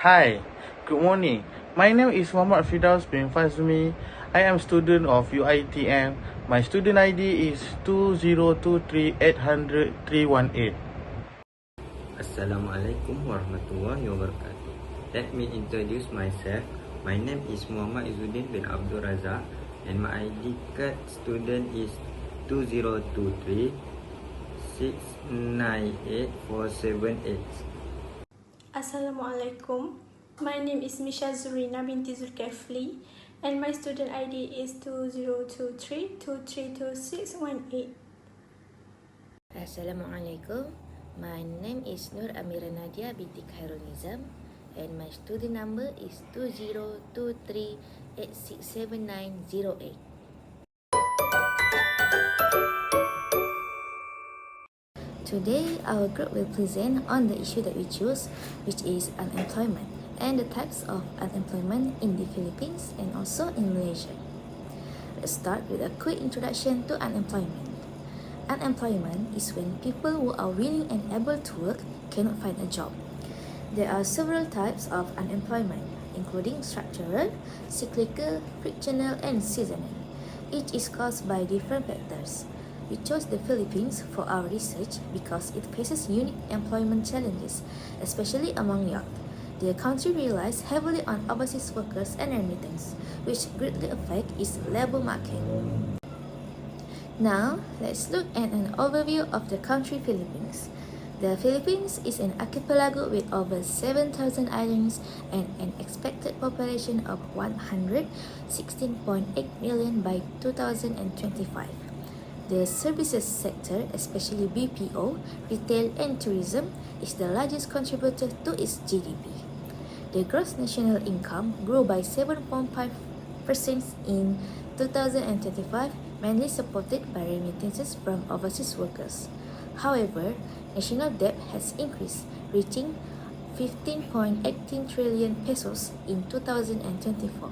Hi, good morning. My name is Muhammad Firdaus bin Fazmi. I am student of UITM. My student ID is 2023800318. Assalamualaikum warahmatullahi wabarakatuh. Let me introduce myself. My name is Muhammad Izzuddin bin Abdul Razak and my ID card student is 2023 698 Assalamualaikum. My name is Misha Zurina binti Zulkifli and my student ID is 2023232618. Assalamualaikum. My name is Nur Amira Nadia binti Khairul Nizam and my student number is 2023867908. Today, our group will present on the issue that we choose, which is unemployment and the types of unemployment in the Philippines and also in Malaysia. Let's start with a quick introduction to unemployment. Unemployment is when people who are willing and able to work cannot find a job. There are several types of unemployment, including structural, cyclical, frictional, and seasonal. Each is caused by different factors. We chose the Philippines for our research because it faces unique employment challenges, especially among youth. The country relies heavily on overseas workers and remittance, which greatly affect its labor market. Now, let's look at an overview of the country Philippines. The Philippines is an archipelago with over 7,000 islands and an expected population of 116.8 million by 2025. The services sector, especially BPO, retail and tourism, is the largest contributor to its GDP. The gross national income grew by 7.5% in 2025, mainly supported by remittances from overseas workers. However, national debt has increased, reaching 15.18 trillion pesos in 2024.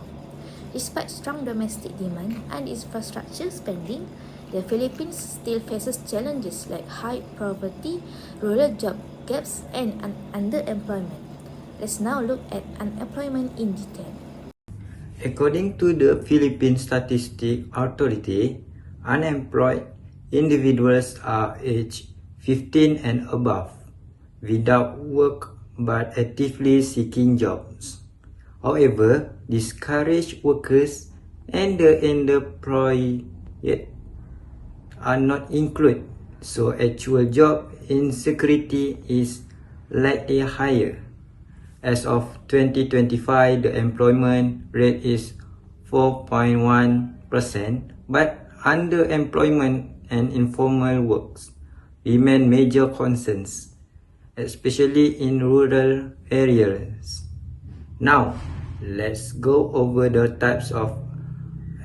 Despite strong domestic demand and infrastructure spending, the Philippines still faces challenges like high poverty, rural job gaps, and underemployment. Let's now look at unemployment in detail. According to the Philippine Statistics Authority, unemployed individuals are aged 15 and above, without work but actively seeking jobs. However, discouraged workers and the underemployed are not included, so actual job insecurity is likely higher. As of 2025, the employment rate is 4.1%, but underemployment and informal works remain major concerns, especially in rural areas. Now, let's go over the types of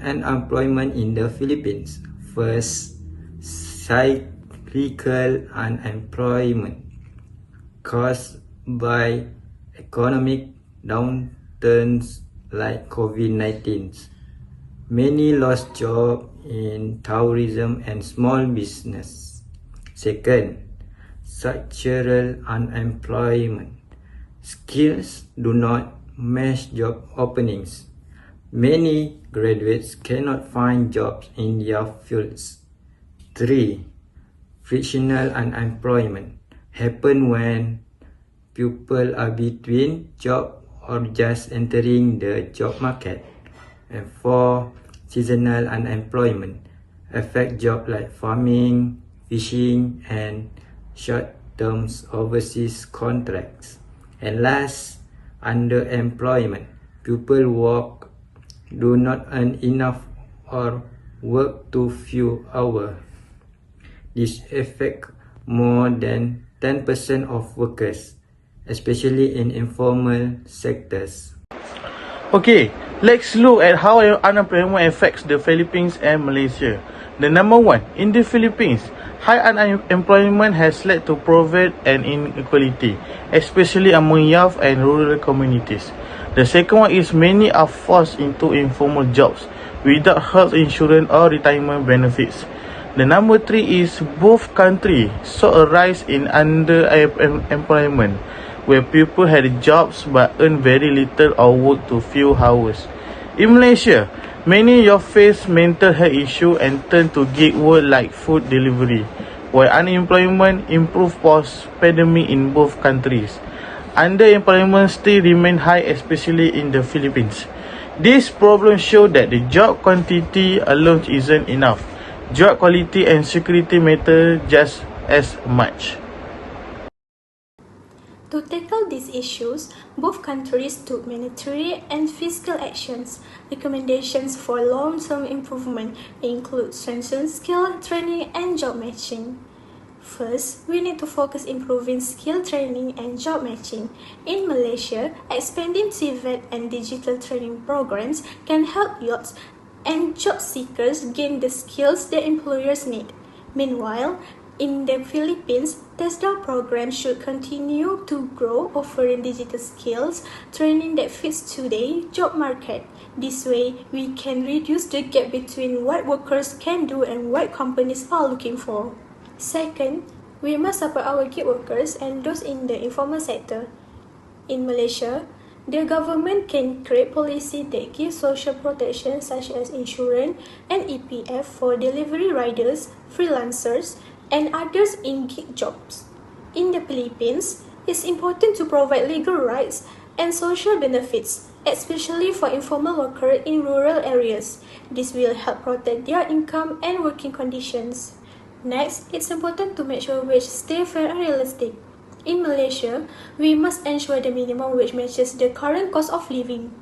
unemployment in the Philippines. First, cyclical unemployment caused by economic downturns like COVID-19. Many lost jobs in tourism and small business. Second, structural unemployment. Skills do not match job openings. Many graduates cannot find jobs in their fields. 3. Frictional unemployment happen when people are between jobs or just entering the job market. And 4. Seasonal unemployment affect jobs like farming, fishing, and short-term overseas contracts. And last, underemployment. People work, do not earn enough, or work too few hours. This affects more than 10% of workers, especially in informal sectors. Okay, let's look at how unemployment affects the Philippines and Malaysia. The number one, in the Philippines, high unemployment has led to poverty and inequality, especially among youth and rural communities. The second one is many are forced into informal jobs without health insurance or retirement benefits. The number three is both countries saw a rise in underemployment, where people had jobs but earned very little or worked to few hours. In Malaysia, many youth face mental health issues and turn to gig work like food delivery, while unemployment improved post-pandemic in both countries. Underemployment still remains high, especially in the Philippines. These problems show that the job quantity alone isn't enough. Job quality and security matter just as much. To tackle these issues, both countries took monetary and fiscal actions. Recommendations for long-term improvement include strengthened skill training and job matching. First, we need to focus improving skill training and job matching. In Malaysia, expanding TVET and digital training programs can help youths and job seekers gain the skills that employers need. Meanwhile, in the Philippines, TESDA programs should continue to grow, offering digital skills training that fits today's job market. This way, we can reduce the gap between what workers can do and what companies are looking for. Second, we must support our gig workers and those in the informal sector. In Malaysia, the government can create policy that give social protection such as insurance and EPF for delivery riders, freelancers, and others in gig jobs. In the Philippines, it's important to provide legal rights and social benefits, especially for informal workers in rural areas. This will help protect their income and working conditions. Next, it's important to make sure wages stay fair and realistic. In Malaysia, we must ensure the minimum wage matches the current cost of living.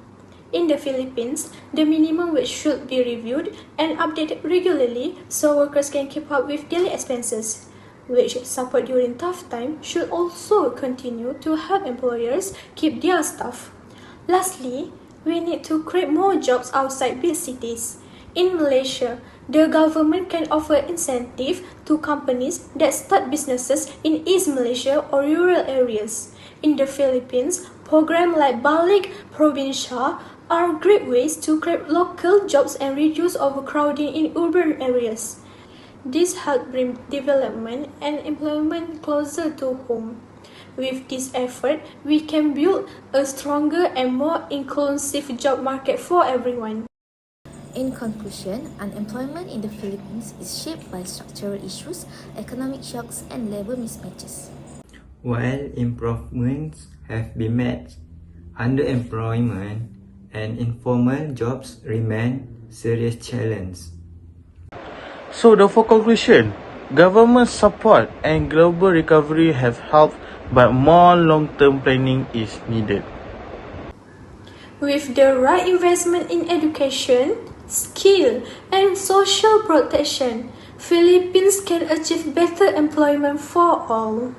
In the Philippines, the minimum wage should be reviewed and updated regularly so workers can keep up with daily expenses. Wage support during tough times should also continue to help employers keep their staff. Lastly, we need to create more jobs outside big cities. In Malaysia, the government can offer incentive to companies that start businesses in East Malaysia or rural areas. In the Philippines, programs like Balik Probinsya are great ways to create local jobs and reduce overcrowding in urban areas. This helps bring development and employment closer to home. With this effort, we can build a stronger and more inclusive job market for everyone. In conclusion, unemployment in the Philippines is shaped by structural issues, economic shocks, and labor mismatches. While improvements have been made, underemployment and informal jobs remain serious challenges. So for conclusion, government support and global recovery have helped, but more long-term planning is needed. With the right investment in education, skill, and social protection, Philippines can achieve better employment for all.